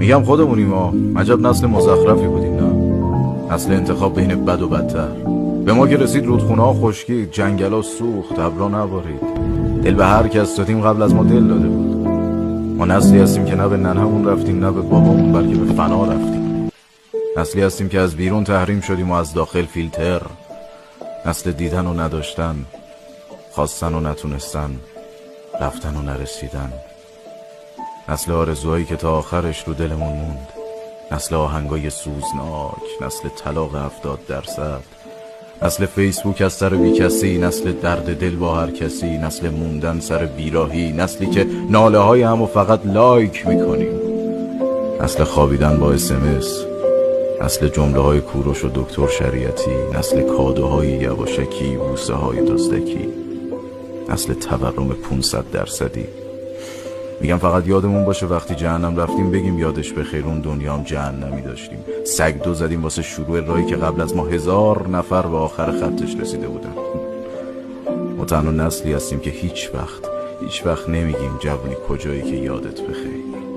میگم خودمونیم ما، عجب نسل مزخرفی بودیم. نه نسل انتخاب بین بد و بدتر. به ما که رسید رودخونه ها خشکید، جنگل ها سوخت، ابرا نبارید. دل به هر کس دادیم قبل از ما دل داده بود. ما نسلی هستیم که نه به ننهمون رفتیم نه به بابامون، بلکه به فنا رفتیم. نسلی هستیم که از بیرون تحریم شدیم و از داخل فیلتر. نسل دیدن و نداشتن، خواستن و نتونستن، رفتن و نرسیدن. نسل آرزوهایی که تا آخرش رو دلمون موند. نسل آهنگای سوزناک، نسل طلاق 70%، نسل فیسبوک از سر بی کسی، نسل درد دل با هر کسی، نسل موندن سر بیراهی، نسلی که ناله های همو فقط لایک میکنیم، نسل خوابیدن با SMS، نسل جمله های کوروش و دکتر شریعتی، نسل کادوهای یواشکی، بوسه های دزدکی، نسل تورم 500%. میگم فقط یادمون باشه وقتی جهنم رفتیم بگیم یادش بخیر اون دنیام جهنمی داشتیم. سگ دو زدیم واسه شروع راهی که قبل از ما 1000 نفر به آخر خطش رسیده بودن. ما تنها نسلی هستیم که هیچ وقت نمیگیم جوونی کجایی که یادت بخیر.